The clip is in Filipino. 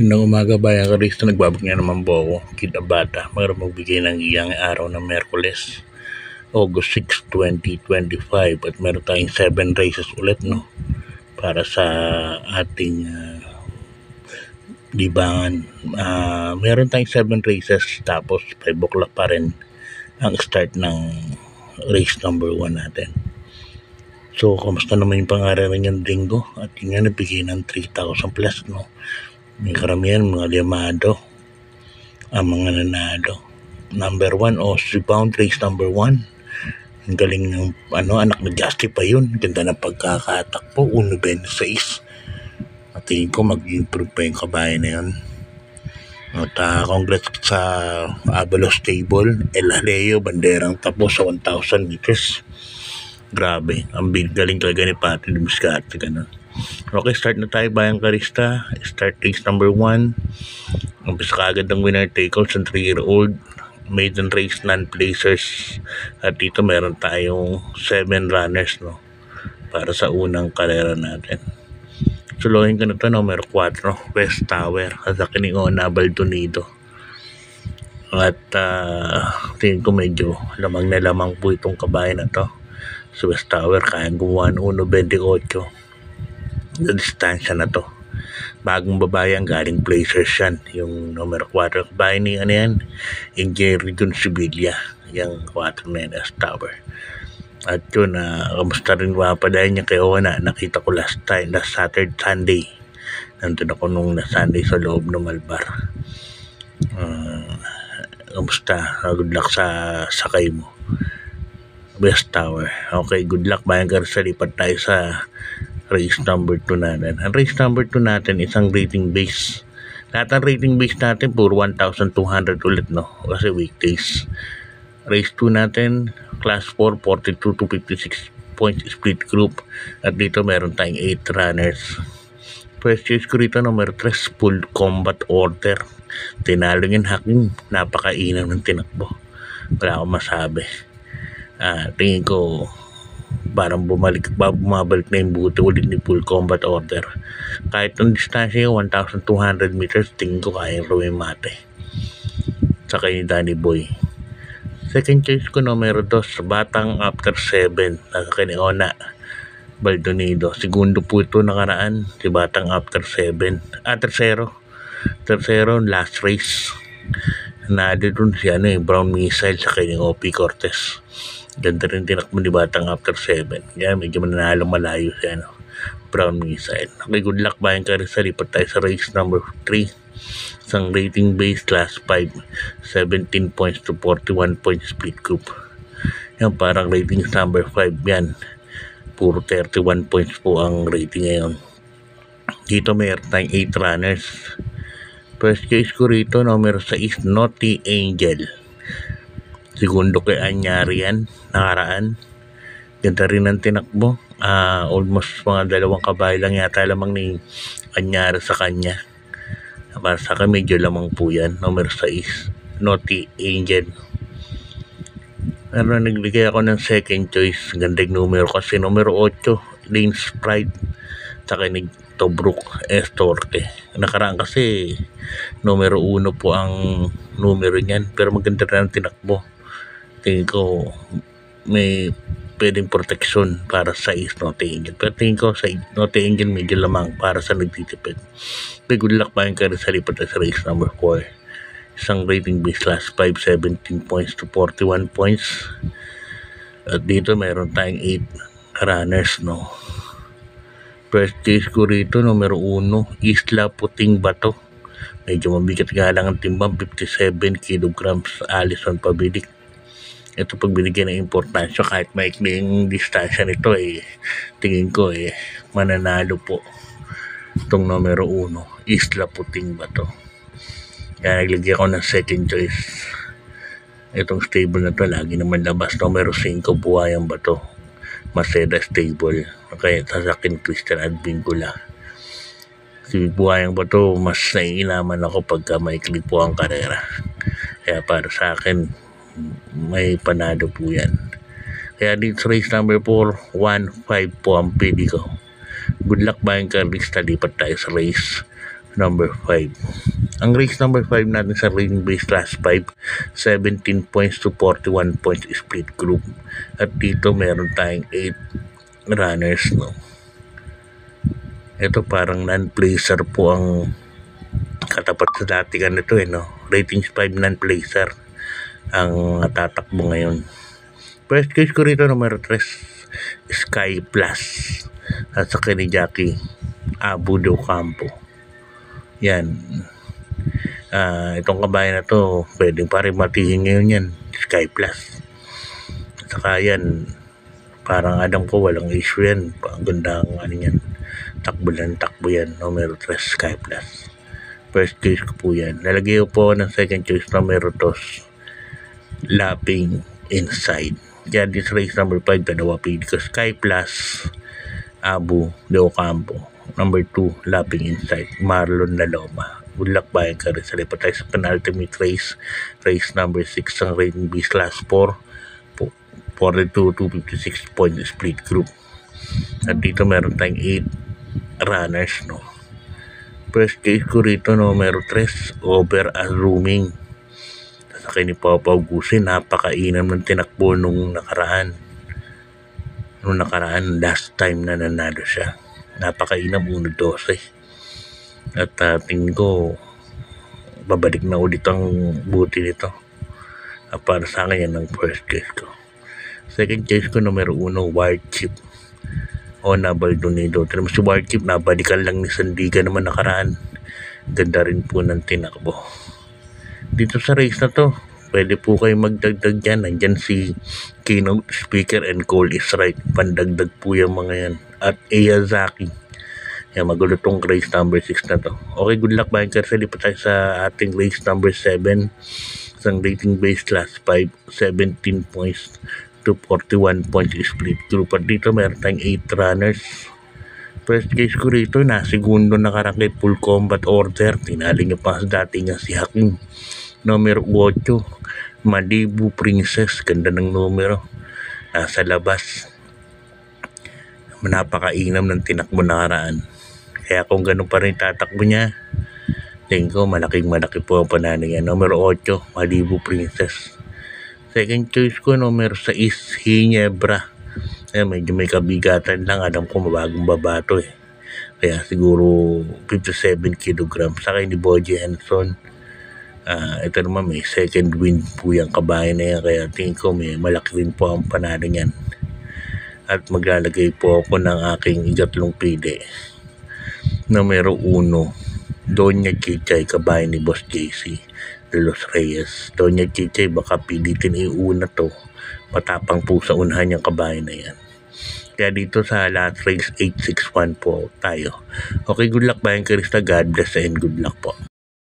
Ng umaga bayan Karisto, nagbabag nga naman po ako, Kita Bata, para magbigay ng iyang araw ng Merkules, August 6, 2025, at meron tayong 7 races ulit, no? Para sa ating libangan. Meron tayong 7 races, tapos 5 o'clock pa rin ang start ng race number 1 natin. So, kamusta naman yung pangaraan ng linggo? At yun nga, nabigay ng 3,000 plus, no? May karamihan mga limado ang mga nanalo. Number 1, Austria Bound, race number 1. Ang galing ng anak na Justy pa yun. Ganda ng pagkakatakbo, 1.26. At tingin ko mag-improve pa yung kabayan na yun. At congrats sa Avalos Stable, El Jaleo, banderang tapos sa 1,000 meters. Grabe, ang galing talaga ni Pati Dumiscarte, ganun. Okay, start na tayo bayang Karista. Start race number 1. Umpisa ka agad ng winner take-out sa 3-year-old. Maiden race non-placers. At dito meron tayong 7 runners, no? Para sa unang karera natin. Suluhin ko na ito, number 4, West Tower. Sa Kiniona, Baldonido. At tingin ko medyo lamang na lamang po itong kabayan na to. Sa West Tower, kayang gumawa ng 1.28. Sa distansya na to. Bagong babayan, galing placers yan. Yung number 4, kabayan ni Engineer Jun Sibilia. Yung 4 na yan, West Tower. At yun, kamusta rin pala niya kay Ona. Nakita ko last Saturday, Sunday. Nandun ako nung Sunday sa loob ng Malbar. Kamusta? Good luck sa sakay mo. West Tower. Okay, good luck. Bayan Garza, lipat tayo sa race number 2 natin. Ang race number 2 natin, isang rating base. Lahat ng rating base natin, puro 1,200 ulit, no? Kasi weekdays. Race 2 natin, class 4, 42 to 56 points split group. At dito meron tayong 8 runners. First choice ko rito, number 3, full combat order. Tinalo yung Hakim, napakainaw ng tinakbo. Wala akong masabi. Tingin ko parang bumabalik na yung buti ulit ni full combat order. Kahit ang distansya yung 1,200 meters, tingin ko kaya rumimate. Saka ni Danny Boy. Second choice ko, numero 2, Batang After 7, nasa Kiniona, Baldonido. Segundo po ito nakaraan, si Batang After 7. Tercero, last race. Nado dun si Brown Missile sa kanyang OP Cortez. Ganda rin tinakbo ni Batang After 7. Kaya medyo mananalo malayo si Brown Missile. Okay, good luck bayan Karisa. Lipat tayo sa race number 3. Isang rating base class 5. 17 points to 41 points split group. Yan, parang rating number 5 yan. Puro 31 points po ang rating ngayon. Dito mayroon tayong 8 runners. First case ko rito, numero 6, Naughty Angel. Segundo kay Anyari yan, nakaraan. Ganda rin ang tinakbo. Almost mga 2 kabayo lang yata lamang ni Anyari sa kanya. Para sa akin, medyo lamang po yan. Numero 6, Naughty Angel. Pero nagbigay ako ng second choice. Gandang numero kasi. Numero 8, Lane Sprite. Saka ni Tobruk Estorte. Nakaraan kasi numero 1 po ang numero niyan. Pero maganda rin ang tinakbo. Tingin ko may pwedeng proteksyon para sa Naughty Angel. Pero tingin ko sa Naughty Angel medyo lamang para sa nagtitipid. Pero good luck pa yung sa lipat sa race number 4. Isang rating base class 5, 17 points to 41 points. At dito mayroon tayong 8 runners, no? First case ko rito, numero 1, Isla Puting Bato. Medyo mabigat nga lang ang timbang, 57 kilograms, Alison Pabilik. Ito pag binigyan ng importansya, kahit maikli yung distansya nito, tingin ko mananalo po itong numero 1, Isla Puting Bato. Kaya naglagay ako ng second choice. Itong stable na to, lagi naman labas, numero 5, Buhayang Bato, Maceda Stable. Okay, sasakin Christian Advincula. Si Buhayang Bato, mas naiilaman ako pagka maikli po ang karera. Kaya para sa akin, may panalo po yan. Kaya dito race number 4, 1-5 po ang pili ko. Good luck bayan Karista. Lipat tayo sa race number 5. Ang race number 5 natin sa rating base class 5, 17 points to 41 points split group. At dito meron tayong 8 runners, no. Ito parang non-placer po ang katapat sa datingan nito, no. Ratings 5 non-placer ang tatakbo ngayon. First case ko rito numero 3, Sky Plus, at sa ni Jackie Abu de Ocampo. Yan. Itong kabayan na to, pwedeng pare matihin ngayon yan, Sky Plus. At saka yan, parang Adam ko, walang issue yan. Ang ganda ang ano yan. Takbo yan, numero 3, Sky Plus. First case ko po yan. Lalagay ko po ng second choice, numero 2, Lapping Inside. Kaya this race number 5, dalawa pili ko, Sky Plus, Abu de Ocampo. Number 2, Lapping Inside, Marlon Laloma. Good luck bayan ka rin. Salipat tayo sa penultimate race. Race number 6 ang rating base class 4. 42 to 56 point split group. At dito meron tayong 8 runners, no. First case ko rito, numero 3, Over Assuming. Sakay ni Papa Auguste, napakainam ng tinakbo nung nakaraan. Last time na nanalo siya. Napakainam, 1-12. At tingin ko, babalik na ulit ang buti nito. Para sa akin yan ang first case ko. Second case ko, numero 1, Wild Chip. Na Baldonado. Tignan mo si Wild Chip, nabalikan lang ni Sandigan naman nakaraan. Ganda rin po ng tinakbo. Dito sa race na to, pwede po kayo magdagdag dyan. Nandyan si keynote speaker and Cole is right. Pandagdag po yung mga yan. At Eyazaki. Yan, magulo tong race number 6 na to. Okay, good luck bayan kasi lipat tayo sa ating race number 7. Isang rating base class 5, 17 points to 41 points split group. At dito meron tayong 8 runners. First case ko rito, segundo nakarangkit full combat order. Tinali niya pa sa dati niya si Hakim. Numero 8, Malibu Princess. Ganda ng numero. Nasa labas. Napakainam ng tinakbo nakaraan. Kaya kung ganun pa rin tatakbo niya, tingin ko malaki po ang panalo niya. Numero 8, Malibu Princess. Second choice ko, numero 6, Ginebra. Medyo may kabigatan lang. Alam ko mabagong babato eh. Kaya siguro 57 kg. Sakay ni Boji Henson. Ito naman may second win po yung kabayan na yan. Kaya tingin ko may malaki rin po ang panalo niyan. At maglalagay po ako ng aking ikatlong pili. Numero 1, Doña Chichay, kabayan ni Boss JC de los Reyes. Doña Chichay, baka pilitin iuna to. Matapang po sa unahan yung kabayan na yan. Kaya dito sa last race 861 po tayo. Okay, good luck bayan Krista. God bless and good luck po.